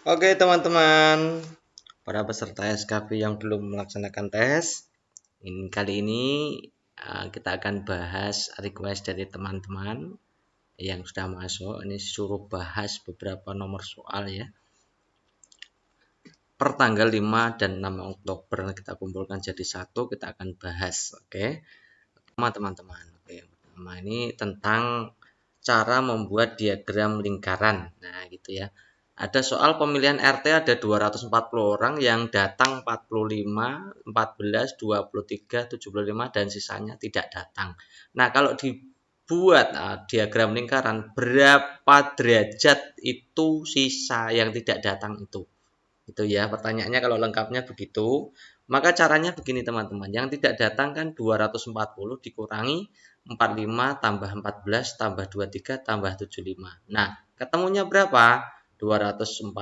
Oke teman-teman, para peserta SKP yang belum melaksanakan tes, kali ini kita akan bahas request dari teman-teman yang sudah masuk. Ini suruh bahas beberapa nomor soal ya. Per tanggal 5 dan 6 Oktober kita kumpulkan jadi satu, kita akan bahas. Oke, teman-teman. Oke, pertama ini tentang cara membuat diagram lingkaran. Nah, gitu ya. Ada soal pemilihan RT ada 240 orang yang datang 45, 14, 23, 75 dan sisanya tidak datang. Nah, kalau dibuat diagram lingkaran berapa derajat itu sisa yang tidak datang itu? Itu ya pertanyaannya kalau lengkapnya begitu. Maka caranya begini teman-teman. Yang tidak datang kan 240 dikurangi 45 tambah 14 tambah 23 tambah 75. Nah, ketemunya berapa? 240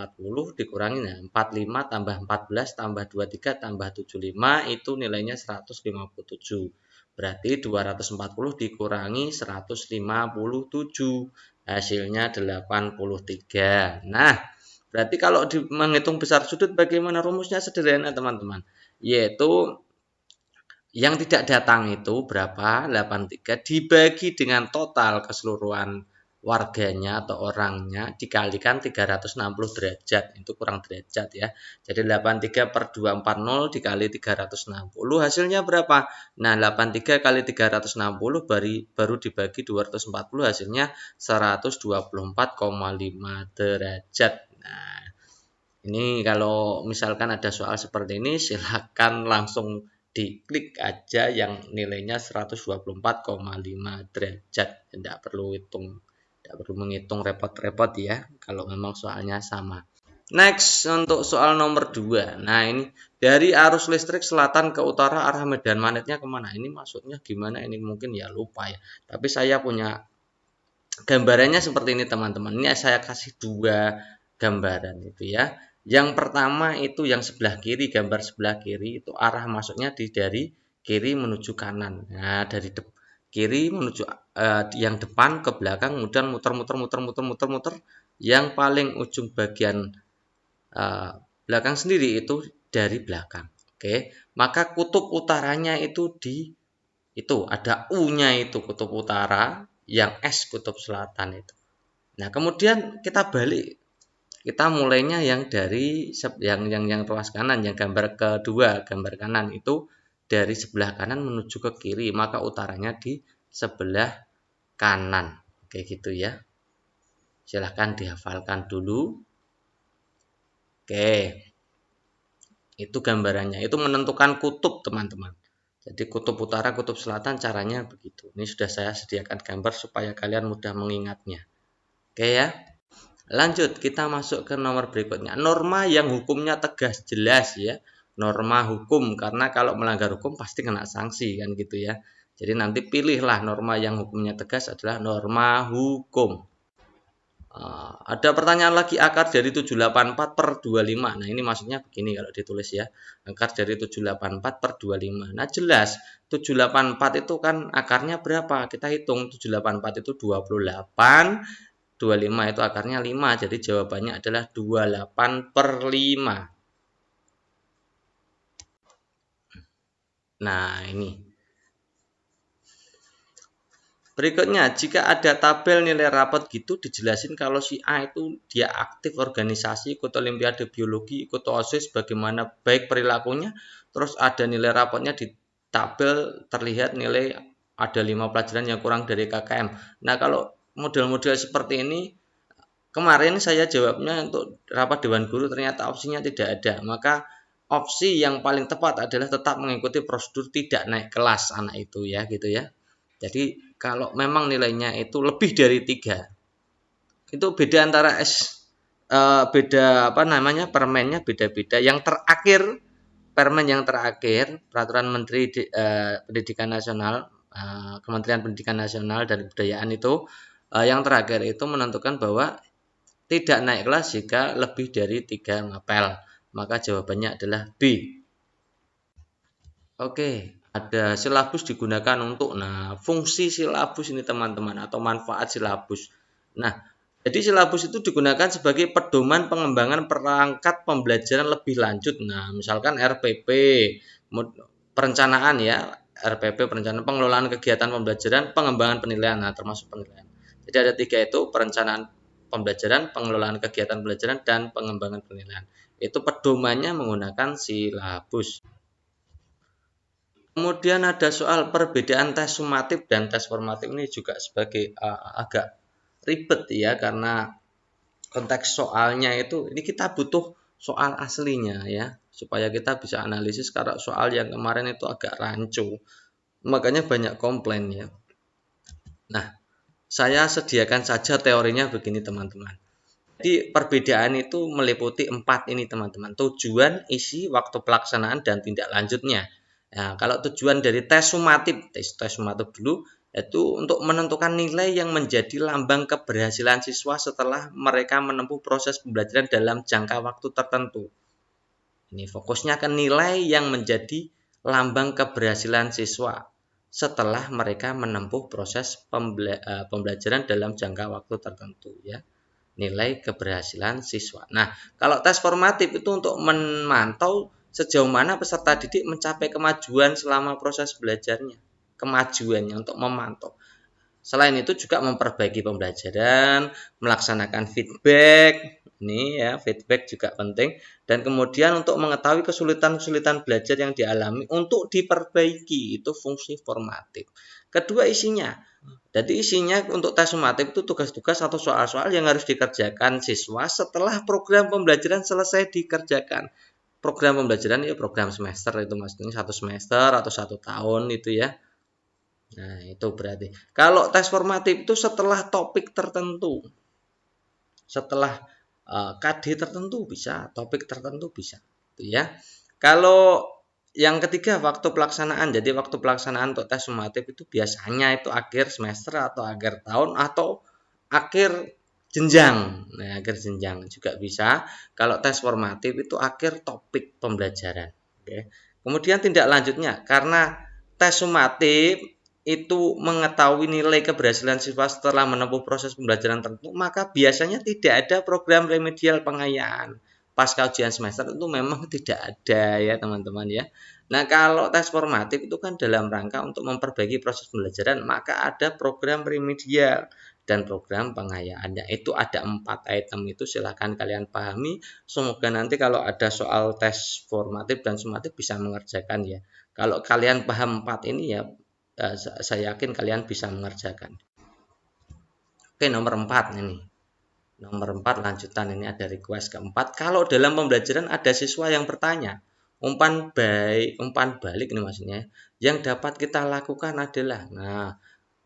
dikurangi 45 tambah 14 tambah 23 tambah 75 itu nilainya 157. Berarti 240 dikurangi 157 hasilnya 83. Nah, berarti kalau menghitung besar sudut bagaimana rumusnya sederhana teman-teman. Yaitu yang tidak datang itu berapa? 83 dibagi dengan total keseluruhan warganya atau orangnya dikalikan 360 derajat. Itu kurang derajat ya. Jadi 83 per 240 dikali 360 hasilnya berapa? Nah 83 kali 360 baru dibagi 240 hasilnya 124,5 derajat. Nah, ini kalau misalkan ada soal seperti ini, silakan langsung diklik aja yang nilainya 124,5 derajat. Tidak perlu menghitung repot-repot ya, kalau memang soalnya sama. Next, untuk soal nomor 2. Nah, ini dari arus listrik selatan ke utara arah medan magnetnya kemana? Ini maksudnya gimana? Ini mungkin ya lupa ya. Tapi saya punya gambarannya seperti ini teman-teman. Ini saya kasih dua gambaran itu ya. Yang pertama itu yang sebelah kiri, gambar sebelah kiri itu arah masuknya dari kiri menuju kanan. Nah, dari kiri menuju yang depan ke belakang, kemudian muter. Yang paling ujung bagian belakang sendiri itu dari belakang. Oke, maka kutub utaranya itu itu ada U-nya itu kutub utara, yang S kutub selatan itu. Nah, kemudian kita balik. Kita mulainya yang dari yang ruas kanan, yang gambar kedua, gambar kanan itu dari sebelah kanan menuju ke kiri, maka utaranya di sebelah kanan. Kayak gitu ya. Silahkan dihafalkan dulu. Oke. Itu gambarannya. Itu menentukan kutub, teman-teman. Jadi kutub utara, kutub selatan caranya begitu. Ini sudah saya sediakan gambar supaya kalian mudah mengingatnya. Oke ya. Lanjut, kita masuk ke nomor berikutnya. Norma yang hukumnya tegas jelas ya. Norma hukum, karena kalau melanggar hukum pasti kena sanksi kan gitu ya. Jadi nanti pilihlah norma yang hukumnya tegas adalah norma hukum. Ada pertanyaan lagi, akar dari 784 per 25. Nah, ini maksudnya begini kalau ditulis ya. Akar dari 784 per 25. Nah, jelas 784 itu kan akarnya berapa? Kita hitung 784 itu 28, 25 itu akarnya 5. Jadi jawabannya adalah 28 per 5. Nah, ini. Berikutnya, jika ada tabel nilai rapot gitu dijelasin kalau si A itu dia aktif organisasi, ikut olimpiade biologi, ikut OSIS, bagaimana baik perilakunya, terus ada nilai rapotnya di tabel terlihat nilai ada 5 pelajaran yang kurang dari KKM. Nah, kalau model-model seperti ini kemarin saya jawabnya untuk rapat dewan guru ternyata opsinya tidak ada. Maka opsi yang paling tepat adalah tetap mengikuti prosedur tidak naik kelas anak itu ya gitu ya. Jadi kalau memang nilainya itu lebih dari 3, itu beda antara beda apa namanya permennya beda-beda. Yang terakhir permen yang terakhir peraturan Menteri Pendidikan Nasional, Kementerian Pendidikan Nasional dan Kebudayaan itu yang terakhir itu menentukan bahwa tidak naik kelas jika lebih dari 3 mapel. Maka jawabannya adalah B. Oke, ada silabus digunakan untuk fungsi silabus ini teman-teman atau manfaat silabus. Nah, Jadi silabus itu digunakan sebagai pedoman pengembangan perangkat pembelajaran lebih lanjut. Nah, misalkan RPP, perencanaan ya, RPP perencanaan pengelolaan kegiatan pembelajaran, pengembangan penilaian, nah termasuk penilaian. Jadi ada 3 itu, perencanaan pembelajaran, pengelolaan kegiatan pembelajaran, dan pengembangan penilaian. Itu pedomannya menggunakan silabus. Kemudian ada soal perbedaan tes sumatif dan tes formatif, ini juga sebagai agak ribet ya, karena konteks soalnya itu ini kita butuh soal aslinya ya, supaya kita bisa analisis, karena soal yang kemarin itu agak rancu, makanya banyak komplain ya. Nah, saya sediakan saja teorinya begini teman-teman. Jadi perbedaan itu meliputi 4 ini teman-teman: tujuan, isi, waktu pelaksanaan, dan tindak lanjutnya. Nah, kalau tujuan dari tes sumatif dulu, itu untuk menentukan nilai yang menjadi lambang keberhasilan siswa setelah mereka menempuh proses pembelajaran dalam jangka waktu tertentu. Ini fokusnya ke nilai yang menjadi lambang keberhasilan siswa setelah mereka menempuh proses pembelajaran dalam jangka waktu tertentu ya. Nilai keberhasilan siswa. Nah, kalau tes formatif itu untuk memantau sejauh mana peserta didik mencapai kemajuan selama proses belajarnya. Kemajuannya untuk memantau. Selain itu juga memperbaiki pembelajaran, melaksanakan feedback, ini ya, feedback juga penting, dan kemudian untuk mengetahui kesulitan-kesulitan belajar yang dialami untuk diperbaiki, itu fungsi formatif. Kedua, isinya. Jadi isinya untuk tes sumatif itu tugas-tugas atau soal-soal yang harus dikerjakan siswa setelah program pembelajaran selesai dikerjakan. Program pembelajaran ya program semester, itu maksudnya 1 semester atau 1 tahun itu ya. Nah, itu berarti. Kalau tes formatif itu setelah topik tertentu. Setelah KD tertentu bisa, topik tertentu bisa, gitu ya. Kalau yang ketiga, waktu pelaksanaan. Jadi waktu pelaksanaan untuk tes sumatif itu biasanya itu akhir semester atau akhir tahun atau akhir jenjang. Nah, akhir jenjang juga bisa. Kalau tes formatif itu akhir topik pembelajaran. Oke. Kemudian tindak lanjutnya, karena tes sumatif itu mengetahui nilai keberhasilan siswa setelah menempuh proses pembelajaran tertentu, maka biasanya tidak ada program remedial pengayaan. Pasca ujian semester itu memang tidak ada ya teman-teman ya. Nah, kalau tes formatif itu kan dalam rangka untuk memperbaiki proses pembelajaran, maka ada program remedial dan program pengayaannya. Itu ada 4 item itu, silahkan kalian pahami. Semoga nanti kalau ada soal tes formatif dan sumatif bisa mengerjakan ya. Kalau kalian paham 4 ini ya, saya yakin kalian bisa mengerjakan. Oke, nomor 4 ini. Nomor 4 lanjutan, ini ada request keempat. Kalau dalam pembelajaran ada siswa yang bertanya, umpan balik ini maksudnya, yang dapat kita lakukan adalah, nah,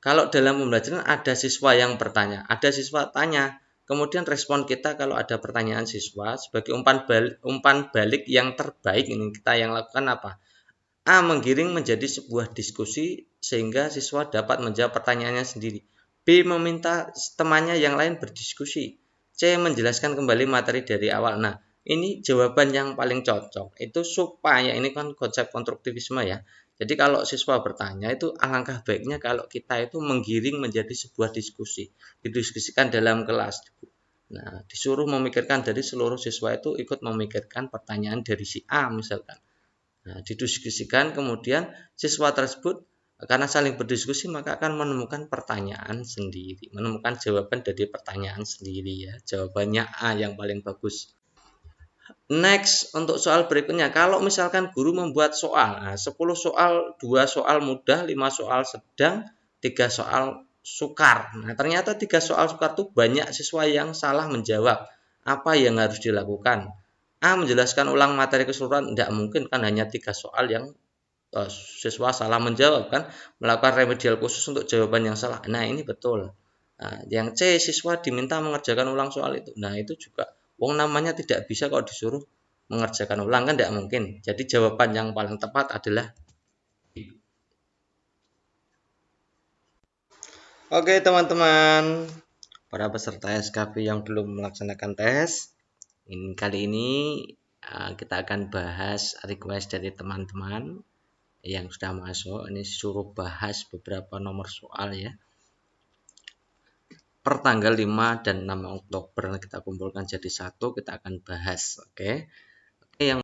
kalau dalam pembelajaran ada siswa yang bertanya, ada siswa tanya, kemudian respon kita kalau ada pertanyaan siswa sebagai umpan balik yang terbaik, ini kita yang lakukan apa? A. Menggiring menjadi sebuah diskusi sehingga siswa dapat menjawab pertanyaannya sendiri. B. Meminta temannya yang lain berdiskusi. C. Menjelaskan kembali materi dari awal. Nah, ini jawaban yang paling cocok. Itu supaya, ini kan konsep konstruktivisme ya. Jadi kalau siswa bertanya itu alangkah baiknya kalau kita itu menggiring menjadi sebuah diskusi. Didiskusikan dalam kelas. Nah, disuruh memikirkan, dari seluruh siswa itu ikut memikirkan pertanyaan dari si A misalkan. Nah, didiskusikan, kemudian siswa tersebut karena saling berdiskusi maka akan menemukan pertanyaan sendiri, menemukan jawaban dari pertanyaan sendiri ya. Jawabannya A yang paling bagus. Next, untuk soal berikutnya, kalau misalkan guru membuat soal, nah 10 soal, 2 soal mudah, 5 soal sedang, 3 soal sukar. Nah, ternyata 3 soal sukar itu banyak siswa yang salah menjawab. Apa yang harus dilakukan? A. Menjelaskan ulang materi keseluruhan. Tidak mungkin kan, hanya 3 soal yang siswa salah menjawab kan. Melakukan remedial khusus untuk jawaban yang salah. Nah, ini betul. Nah, yang C, siswa diminta mengerjakan ulang soal itu. Nah, itu juga, wong namanya tidak bisa kalau disuruh mengerjakan ulang kan tidak mungkin. Jadi jawaban yang paling tepat adalah B. Oke teman-teman, para peserta SKP yang belum melaksanakan tes, kali ini kita akan bahas request dari teman-teman yang sudah masuk. Ini suruh bahas beberapa nomor soal ya. per tanggal 5 dan 6 Oktober kita kumpulkan jadi satu, kita akan bahas. Oke. Yang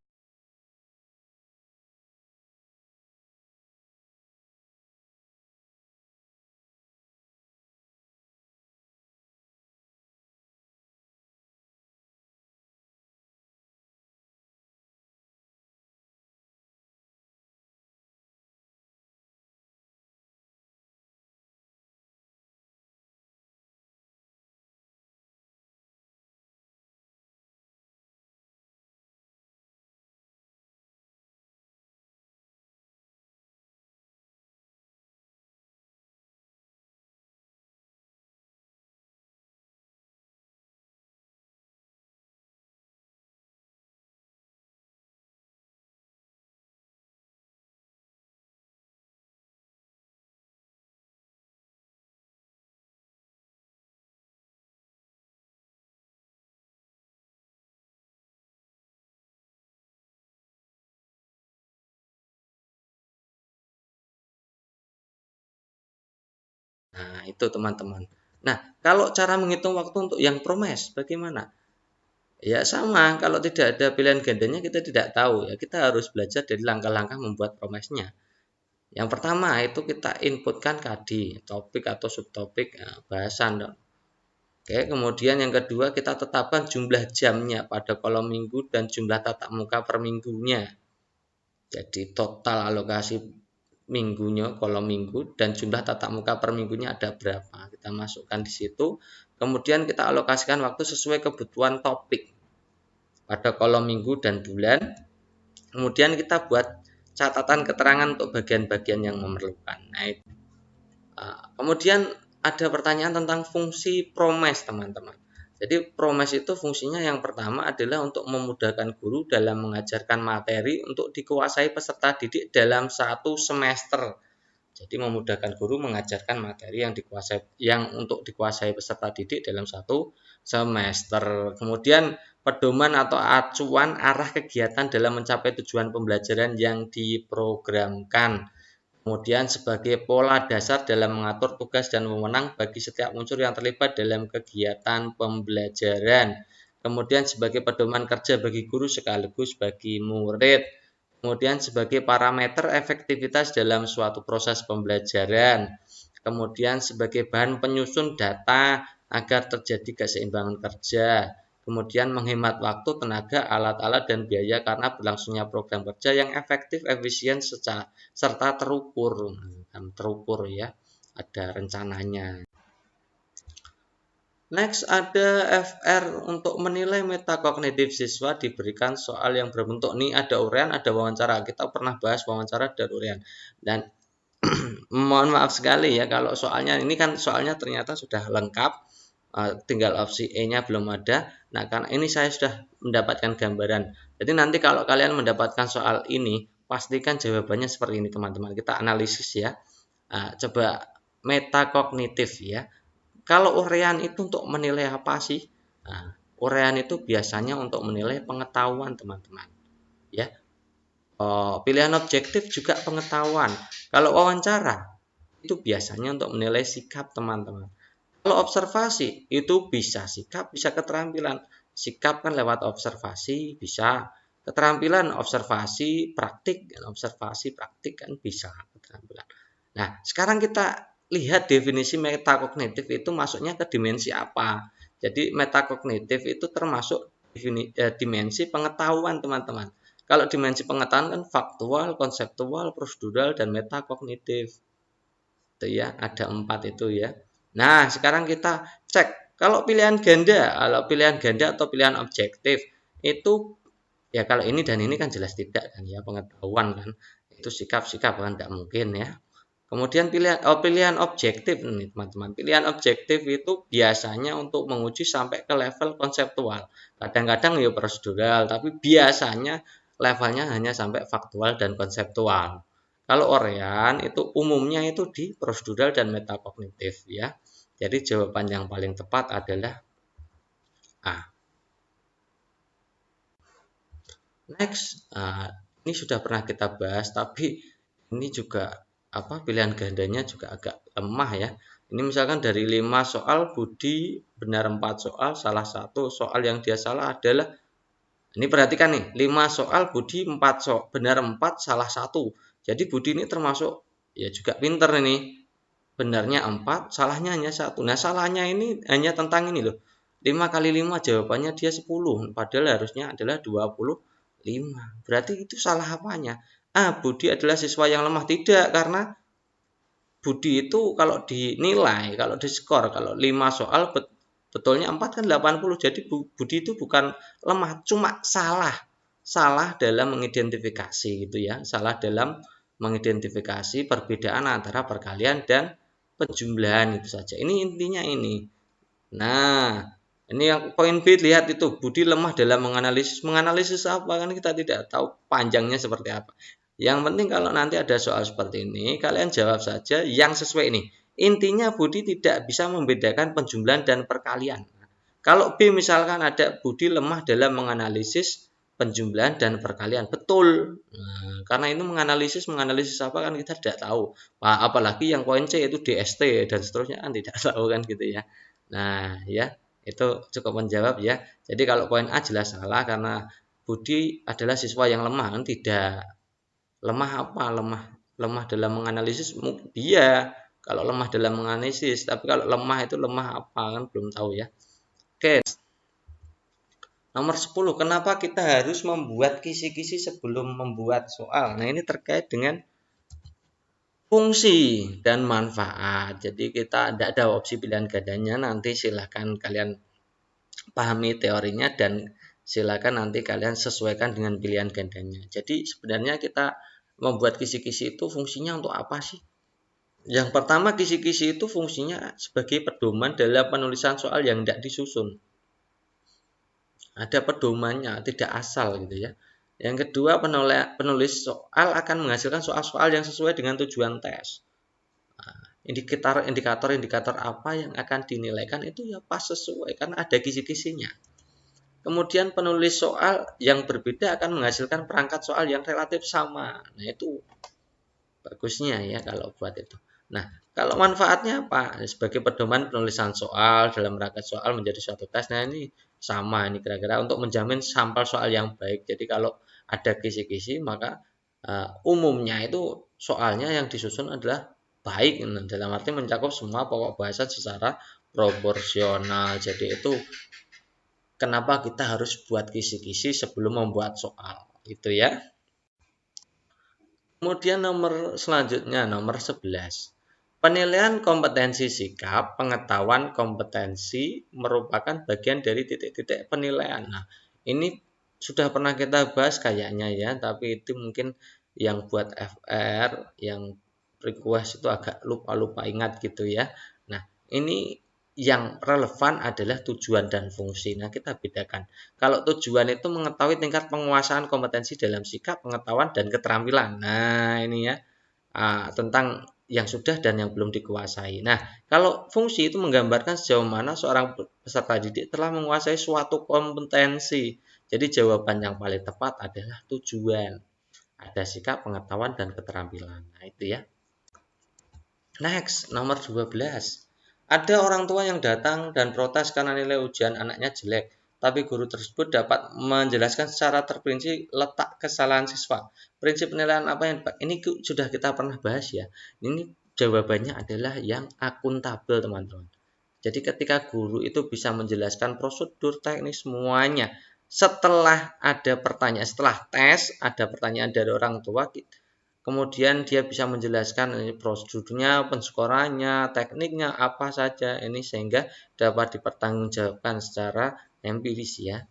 Nah, itu teman-teman. Nah, kalau cara menghitung waktu untuk yang promes bagaimana? Ya sama, kalau tidak ada pilihan gandanya kita tidak tahu ya. Kita harus belajar dari langkah-langkah membuat promesnya. Yang pertama itu kita inputkan KD, topik atau subtopik, bahasan. Oke, kemudian yang kedua kita tetapkan jumlah jamnya pada kolom minggu dan jumlah tatap muka per minggunya. Jadi total alokasi minggunya, kolom minggu, dan jumlah tatap muka per minggunya ada berapa. Kita masukkan di situ. Kemudian kita alokasikan waktu sesuai kebutuhan topik pada kolom minggu dan bulan. Kemudian kita buat catatan keterangan untuk bagian-bagian yang memerlukan. Nah, kemudian ada pertanyaan tentang fungsi promes, teman-teman. Jadi promes itu fungsinya yang pertama adalah untuk memudahkan guru dalam mengajarkan materi untuk dikuasai peserta didik dalam satu semester. Jadi memudahkan guru mengajarkan materi yang untuk dikuasai peserta didik dalam satu semester. Kemudian pedoman atau acuan arah kegiatan dalam mencapai tujuan pembelajaran yang diprogramkan. Kemudian sebagai pola dasar dalam mengatur tugas dan wewenang bagi setiap unsur yang terlibat dalam kegiatan pembelajaran. Kemudian sebagai pedoman kerja bagi guru sekaligus bagi murid. Kemudian sebagai parameter efektivitas dalam suatu proses pembelajaran. Kemudian sebagai bahan penyusun data agar terjadi keseimbangan kerja. Kemudian menghemat waktu, tenaga, alat-alat, dan biaya karena berlangsungnya program kerja yang efektif, efisien, serta terukur. Terukur ya, ada rencananya. Next ada FR untuk menilai metakognitif siswa diberikan soal yang berbentuk ini ada uraian, ada wawancara. Kita pernah bahas wawancara dan uraian. Dan mohon maaf sekali ya kalau soalnya ini kan soalnya ternyata sudah lengkap. Tinggal opsi E-nya belum ada. Nah, karena ini saya sudah mendapatkan gambaran. Jadi nanti kalau kalian mendapatkan soal ini, pastikan jawabannya seperti ini, teman-teman. Kita analisis ya. Coba metakognitif ya. Kalau uraian itu untuk menilai apa sih? Uraian itu biasanya untuk menilai pengetahuan, teman-teman. Ya. Pilihan objektif juga pengetahuan. Kalau wawancara itu biasanya untuk menilai sikap, teman-teman. Kalau observasi itu bisa sikap, bisa keterampilan. Sikap kan lewat observasi, bisa keterampilan observasi praktik, dan observasi praktik kan bisa keterampilan. Nah, sekarang kita lihat definisi metakognitif itu masuknya ke dimensi apa. Jadi metakognitif itu termasuk dimensi pengetahuan, teman-teman. Kalau dimensi pengetahuan kan faktual, konseptual, prosedural, dan metakognitif. Itu ya, ada 4 itu ya. Nah, sekarang kita cek kalau pilihan ganda atau pilihan objektif itu ya kalau ini dan ini kan jelas tidak kan ya, pengetahuan kan. Itu sikap-sikap kan tidak mungkin ya. Kemudian pilihan objektif nih teman-teman. Pilihan objektif itu biasanya untuk menguji sampai ke level konseptual. Kadang-kadang ya prosedural, tapi biasanya levelnya hanya sampai faktual dan konseptual. Kalau Orian itu umumnya itu di prosedural dan metakognitif ya. Jadi jawaban yang paling tepat adalah A. Next, ini sudah pernah kita bahas, tapi ini juga pilihan gandanya juga agak lemah ya. Ini misalkan dari 5 soal Budi benar 4 soal, salah 1 soal yang dia salah adalah, ini perhatikan nih, 5 soal Budi 4 soal, benar 4, salah 1. Jadi Budi ini termasuk ya juga pinter ini. Benarnya 4, salahnya hanya 1. Nah, salahnya ini hanya tentang ini loh. 5 kali 5 jawabannya dia 10, padahal harusnya adalah 25. Berarti itu salah apanya? Budi adalah siswa yang lemah. Tidak, karena Budi itu kalau dinilai, kalau diskor, kalau 5 soal betulnya 4 kan 80. Jadi Budi itu bukan lemah, cuma salah. Salah dalam mengidentifikasi gitu ya. Salah dalam mengidentifikasi perbedaan antara perkalian dan penjumlahan itu saja. Ini intinya ini. Nah, ini yang poin B, lihat itu Budi lemah dalam menganalisis. Menganalisis apa kan kita tidak tahu panjangnya seperti apa. Yang penting kalau nanti ada soal seperti ini, kalian jawab saja yang sesuai ini. Intinya Budi tidak bisa membedakan penjumlahan dan perkalian. Kalau B misalkan ada Budi lemah dalam menganalisis penjumlahan dan perkalian. Betul. Nah, karena itu menganalisis apa kan kita tidak tahu. Apalagi yang poin C itu DST dan seterusnya kan tidak tahu kan gitu ya. Nah, ya, itu cukup menjawab ya. Jadi kalau poin A jelas salah karena Budi adalah siswa yang lemah kan tidak. Lemah apa? Lemah dalam menganalisis dia. Kalau lemah dalam menganalisis, tapi kalau lemah itu lemah apa kan belum tahu ya. Oke. Nomor 10, kenapa kita harus membuat kisi-kisi sebelum membuat soal? Nah, ini terkait dengan fungsi dan manfaat. Jadi kita tidak ada opsi pilihan gandanya. Nanti silakan kalian pahami teorinya dan silakan nanti kalian sesuaikan dengan pilihan gandanya. Jadi sebenarnya kita membuat kisi-kisi itu fungsinya untuk apa sih? Yang pertama, kisi-kisi itu fungsinya sebagai pedoman dalam penulisan soal yang tidak disusun. Ada pedomannya, tidak asal gitu ya. Yang kedua, penulis soal akan menghasilkan soal-soal yang sesuai dengan tujuan tes. Indikator-indikator apa yang akan dinilaikan itu ya pas sesuai karena ada kisi-kisinya. Kemudian penulis soal yang berbeda akan menghasilkan perangkat soal yang relatif sama. Nah, itu bagusnya ya kalau buat itu. Nah, kalau manfaatnya apa? Sebagai pedoman penulisan soal dalam rangka soal menjadi suatu tes. Nah, ini sama ini kira-kira untuk menjamin sampel soal yang baik. Jadi kalau ada kisi-kisi maka umumnya itu soalnya yang disusun adalah baik. Nah, dalam arti mencakup semua pokok bahasan secara proporsional. Jadi itu kenapa kita harus buat kisi-kisi sebelum membuat soal. Itu ya. Kemudian selanjutnya nomor 11. Penilaian kompetensi sikap, pengetahuan kompetensi merupakan bagian dari titik-titik penilaian. Nah, ini sudah pernah kita bahas kayaknya ya, tapi itu mungkin yang buat FR, yang request itu agak lupa-lupa ingat gitu ya. Nah, ini yang relevan adalah tujuan dan fungsi. Nah, kita bedakan. Kalau tujuan itu mengetahui tingkat penguasaan kompetensi dalam sikap, pengetahuan, dan keterampilan. Nah, ini ya, tentang yang sudah dan yang belum dikuasai. Nah, kalau fungsi itu menggambarkan sejauh mana seorang peserta didik telah menguasai suatu kompetensi. Jadi jawaban yang paling tepat adalah tujuan. Ada sikap, pengetahuan, dan keterampilan. Nah, itu ya. Next, nomor 12. Ada orang tua yang datang dan protes karena nilai ujian anaknya jelek, tapi guru tersebut dapat menjelaskan secara terperinci letak kesalahan siswa. Prinsip penilaian apa yang ini sudah kita pernah bahas ya. Ini jawabannya adalah yang akuntabel, teman-teman. Jadi ketika guru itu bisa menjelaskan prosedur teknis semuanya, setelah tes, ada pertanyaan dari orang tua, kemudian dia bisa menjelaskan ini prosedurnya, penskorannya, tekniknya apa saja ini sehingga dapat dipertanggungjawabkan secara empiris ya.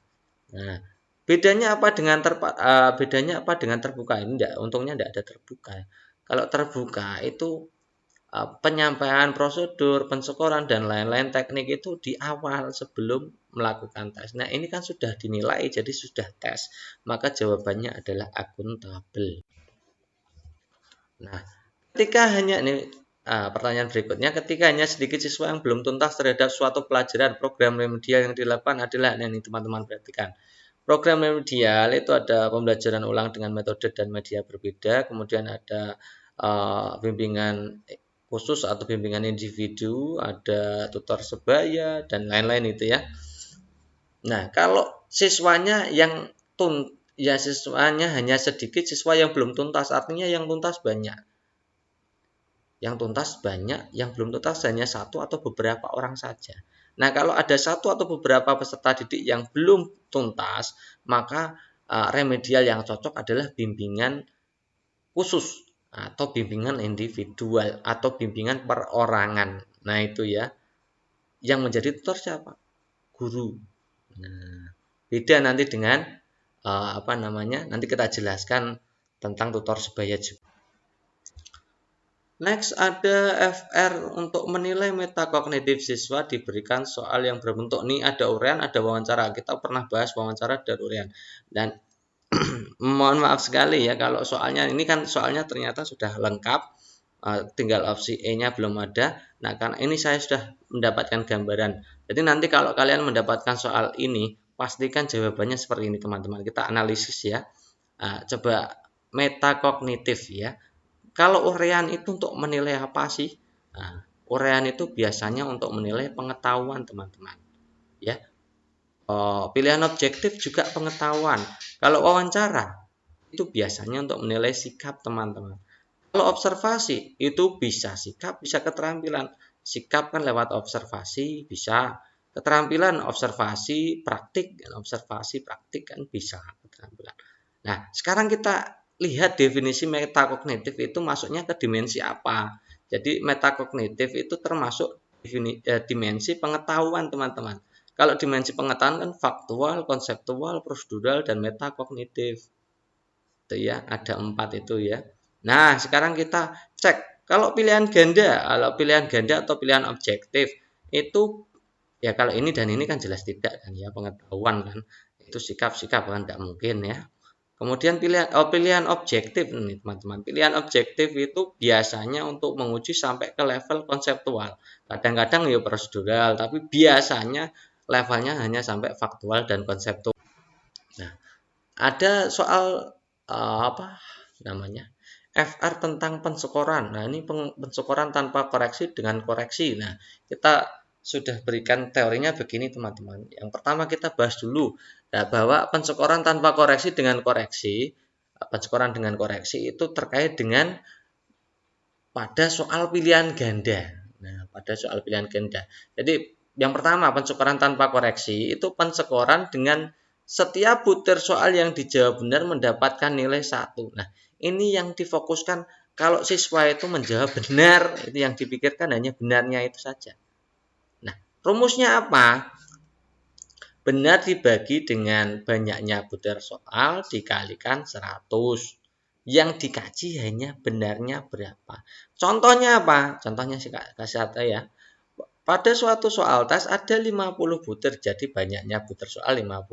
Nah, bedanya apa dengan terbuka? Ini untungnya tidak ada terbuka. Kalau terbuka itu penyampaian prosedur, penskoran dan lain-lain teknik itu di awal sebelum melakukan tes. Nah, ini kan sudah dinilai jadi sudah tes. Maka jawabannya adalah akuntabel. Nah, pertanyaan berikutnya, ketika hanya sedikit siswa yang belum tuntas terhadap suatu pelajaran, program remedial yang dilakukan adalah ini teman-teman perhatikan. Program remedial itu ada pembelajaran ulang dengan metode dan media berbeda, kemudian ada bimbingan khusus atau bimbingan individu, ada tutor sebaya, dan lain-lain itu ya. Nah, kalau siswanya siswanya hanya sedikit, siswa yang belum tuntas, artinya yang tuntas banyak. Yang tuntas banyak, yang belum tuntas hanya satu atau beberapa orang saja. Nah, kalau ada satu atau beberapa peserta didik yang belum tuntas, maka remedial yang cocok adalah bimbingan khusus atau bimbingan individual atau bimbingan perorangan. Nah, itu ya. Yang menjadi tutor siapa? Guru. Nah, beda nanti dengan nanti kita jelaskan tentang tutor sebaya juga. Next ada FR untuk menilai metakognitif siswa diberikan soal yang berbentuk ini ada uraian, ada wawancara. Kita pernah bahas wawancara dan uraian. Dan mohon maaf sekali ya kalau soalnya ini kan soalnya ternyata sudah lengkap, tinggal opsi E-nya belum ada. Nah, karena ini saya sudah mendapatkan gambaran. Jadi nanti kalau kalian mendapatkan soal ini, pastikan jawabannya seperti ini teman-teman. Kita analisis ya. Coba metakognitif ya. Kalau uraian itu untuk menilai apa sih? Nah, uraian itu biasanya untuk menilai pengetahuan teman-teman. Ya, pilihan objektif juga pengetahuan. Kalau wawancara itu biasanya untuk menilai sikap teman-teman. Kalau observasi itu bisa sikap, bisa keterampilan. Sikap kan lewat observasi bisa, keterampilan observasi praktik, dan observasi praktik kan bisa keterampilan. Nah, sekarang kita lihat definisi metakognitif itu masuknya ke dimensi apa. Jadi metakognitif itu termasuk dimensi pengetahuan teman-teman. Kalau dimensi pengetahuan kan faktual, konseptual, prosedural, dan metakognitif. Itu ya, ada 4 itu ya. Nah, sekarang kita cek kalau pilihan ganda atau pilihan objektif itu ya kalau ini dan ini kan jelas tidak kan ya, pengetahuan kan. Itu sikap-sikap kan tidak mungkin ya. Kemudian pilihan objektif nih teman-teman. Pilihan objektif itu biasanya untuk menguji sampai ke level konseptual. Kadang-kadang ya prosedural, tapi biasanya levelnya hanya sampai faktual dan konseptual. Nah, ada soal FR tentang penskoran. Nah, ini penskoran tanpa koreksi dengan koreksi. Nah, kita sudah berikan teorinya begini teman-teman. Yang pertama kita bahas dulu bahwa penskoran tanpa koreksi dengan koreksi, penskoran dengan koreksi itu terkait dengan pada soal pilihan ganda. Nah, pada soal pilihan ganda. Jadi yang pertama penskoran tanpa koreksi itu penskoran dengan setiap butir soal yang dijawab benar mendapatkan nilai 1. Nah, ini yang difokuskan kalau siswa itu menjawab benar, itu yang dipikirkan hanya benarnya itu saja. Nah, rumusnya apa? Benar dibagi dengan banyaknya butir soal dikalikan 100. Yang dikaji hanya benarnya berapa. Contohnya apa? Contohnya kasih satu ya. Pada suatu soal tes ada 50 butir, jadi banyaknya butir soal 50.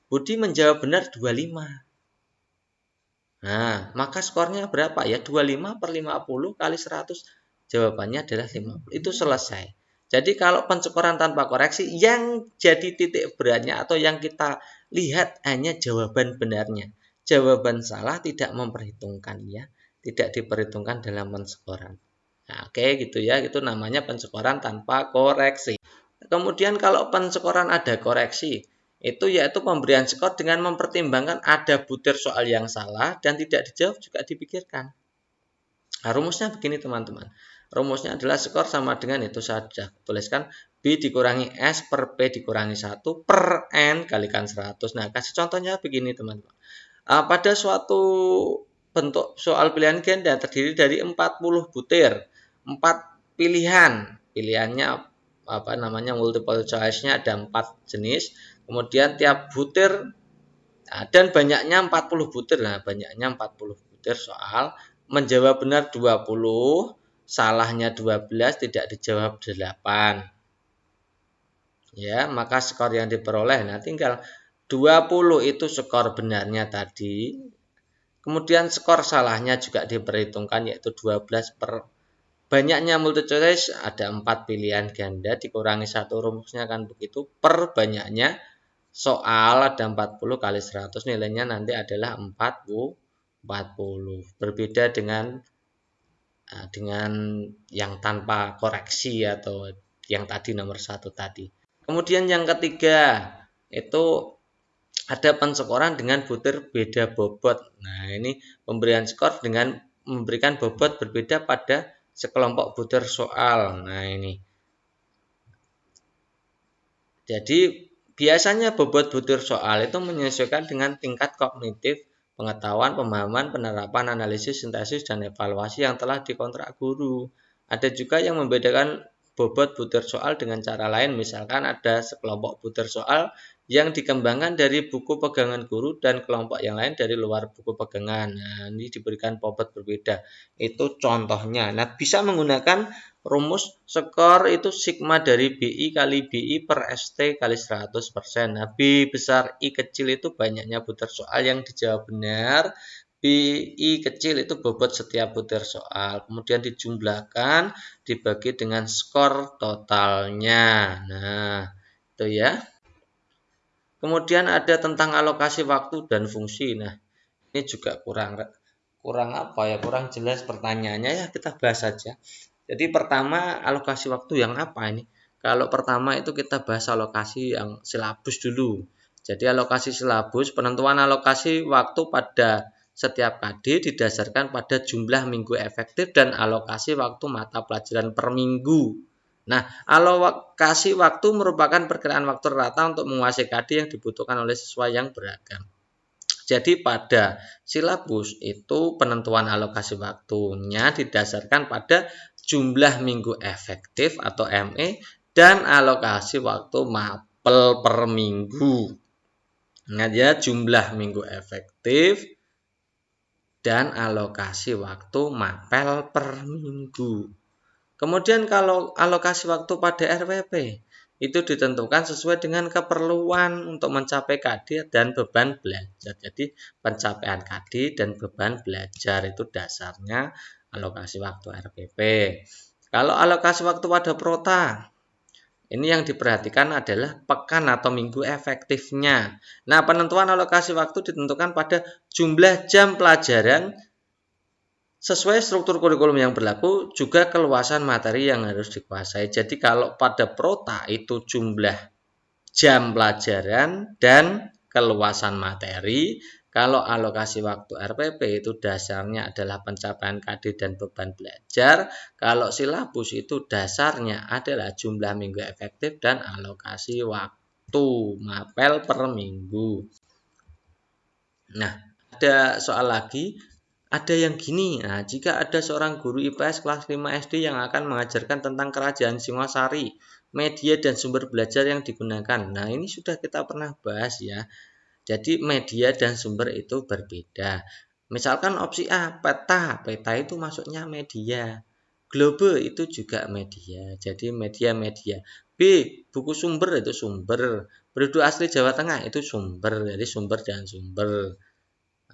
Budi menjawab benar 25. Nah, maka skornya berapa ya? 25 per 50 kali 100. Jawabannya adalah 50. Itu selesai. Jadi kalau penskoran tanpa koreksi, yang jadi titik beratnya atau yang kita lihat hanya jawaban benarnya. Jawaban salah tidak memperhitungkan ya, tidak diperhitungkan dalam penskoran. Nah, oke gitu ya, itu namanya penskoran tanpa koreksi. Kemudian kalau penskoran ada koreksi, itu yaitu pemberian skor dengan mempertimbangkan ada butir soal yang salah dan tidak dijawab juga dipikirkan. Nah, rumusnya begini teman-teman. Rumusnya adalah skor sama dengan itu saja. Tuliskan B dikurangi S per P dikurangi 1 per N kalikan 100. Nah, kasih contohnya begini teman-teman. Pada suatu bentuk soal pilihan ganda terdiri dari 40 butir. 4 pilihan. Pilihannya multiple choice-nya ada 4 jenis. Kemudian tiap butir dan banyaknya 40 butir. Nah, banyaknya 40 butir soal. Menjawab benar 20, salahnya 12, tidak dijawab 8. Ya, maka skor yang diperoleh nah tinggal 20 itu skor benarnya tadi. Kemudian skor salahnya juga diperhitungkan yaitu 12 per banyaknya multiple choice ada 4 pilihan ganda dikurangi 1 rumusnya kan begitu per banyaknya soal ada 40 kali 100 nilainya nanti adalah 40. Berbeda dengan dengan yang tanpa koreksi atau yang tadi nomor 1 tadi. Kemudian yang ketiga itu ada penskoran dengan butir beda bobot. Nah, ini pemberian skor dengan memberikan bobot berbeda pada sekelompok butir soal. Nah, ini. Jadi, biasanya bobot butir soal itu menyesuaikan dengan tingkat kognitif, pengetahuan, pemahaman, penerapan, analisis, sintesis, dan evaluasi yang telah dikontrak guru. Ada juga yang membedakan bobot butir soal dengan cara lain, misalkan ada sekelompok butir soal yang dikembangkan dari buku pegangan guru dan kelompok yang lain dari luar buku pegangan. Nah, ini diberikan bobot berbeda. Itu contohnya. Nah, bisa menggunakan rumus skor itu sigma dari BI kali BI per ST kali 100%. Nah, B besar I kecil itu banyaknya butir soal yang dijawab benar. BI kecil itu bobot setiap butir soal. Kemudian dijumlahkan, dibagi dengan skor totalnya. Nah, itu ya. Kemudian ada tentang alokasi waktu dan fungsi. Nah, ini juga kurang apa ya? Kurang jelas pertanyaannya, ya kita bahas saja. Jadi pertama, alokasi waktu yang apa ini? Kalau pertama itu kita bahas alokasi yang silabus dulu. Jadi alokasi silabus, penentuan alokasi waktu pada setiap KD didasarkan pada jumlah minggu efektif dan alokasi waktu mata pelajaran per minggu. Nah, alokasi waktu merupakan perkiraan waktu rata untuk menguasai KD yang dibutuhkan oleh siswa yang beragam. Jadi pada silabus itu penentuan alokasi waktunya didasarkan pada jumlah minggu efektif atau ME dan alokasi waktu mapel per minggu. Ingat ya, jumlah minggu efektif dan alokasi waktu mapel per minggu. Kemudian kalau alokasi waktu pada RWP itu ditentukan sesuai dengan keperluan untuk mencapai KD dan beban belajar. Jadi pencapaian KD dan beban belajar itu dasarnya alokasi waktu RPP. Kalau alokasi waktu pada prota, ini yang diperhatikan adalah pekan atau minggu efektifnya. Nah, penentuan alokasi waktu ditentukan pada jumlah jam pelajaran sesuai struktur kurikulum yang berlaku, juga keluasan materi yang harus dikuasai. Jadi kalau pada prota itu jumlah jam pelajaran dan keluasan materi. Kalau alokasi waktu RPP itu dasarnya adalah pencapaian KD dan beban belajar. Kalau silabus itu dasarnya adalah jumlah minggu efektif dan alokasi waktu mapel per minggu. Nah, ada soal lagi. Ada yang gini, nah, jika ada seorang guru IPS kelas 5 SD yang akan mengajarkan tentang kerajaan Singosari, media dan sumber belajar yang digunakan. Nah, ini sudah kita pernah bahas ya. Jadi media dan sumber itu berbeda. Misalkan opsi A, peta. Peta itu masuknya media. Globe itu juga media. Jadi media-media. B, buku sumber itu sumber. Penduduk asli Jawa Tengah itu sumber. Jadi sumber dan sumber.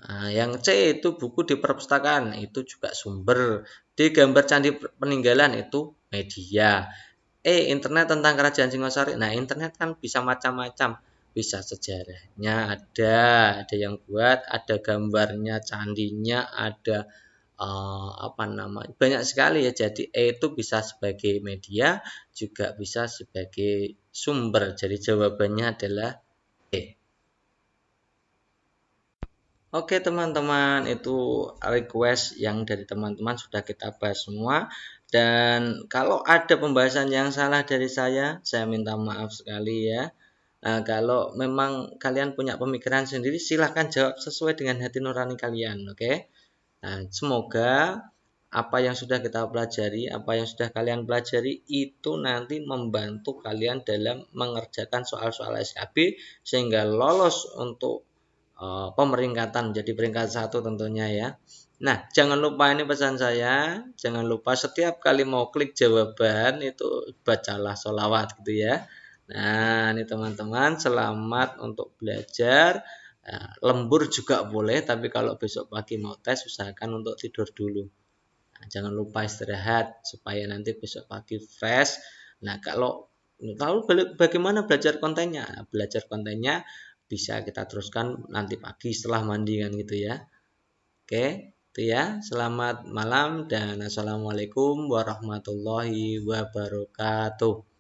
Nah, yang C itu buku di perpustakaan, itu juga sumber. D, gambar candi peninggalan, itu media. E, internet tentang kerajaan Singosari. Nah, internet kan bisa macam-macam. Bisa sejarahnya ada yang buat, ada gambarnya, candinya, ada banyak sekali ya. Jadi E itu bisa sebagai media, juga bisa sebagai sumber. Jadi jawabannya adalah E. Oke teman-teman, itu request yang dari teman-teman sudah kita bahas semua. Dan kalau ada pembahasan yang salah dari saya minta maaf sekali ya. Nah, kalau memang kalian punya pemikiran sendiri, silahkan jawab sesuai dengan hati nurani kalian, oke? Nah, semoga apa yang sudah kita pelajari, apa yang sudah kalian pelajari itu nanti membantu kalian dalam mengerjakan soal-soal SKB sehingga lolos untuk pemeringkatan menjadi peringkat 1 tentunya ya. Nah, jangan lupa ini pesan saya, jangan lupa setiap kali mau klik jawaban itu bacalah sholawat gitu ya. Nah, ini teman-teman, selamat untuk belajar. Nah, lembur juga boleh, tapi kalau besok pagi mau tes usahakan untuk tidur dulu. Nah, jangan lupa istirahat supaya nanti besok pagi fresh. Nah, kalau tahu bagaimana belajar kontennya? Belajar kontennya bisa kita teruskan nanti pagi setelah mandi kan gitu ya. Oke. Itu ya. Selamat malam dan assalamualaikum warahmatullahi wabarakatuh.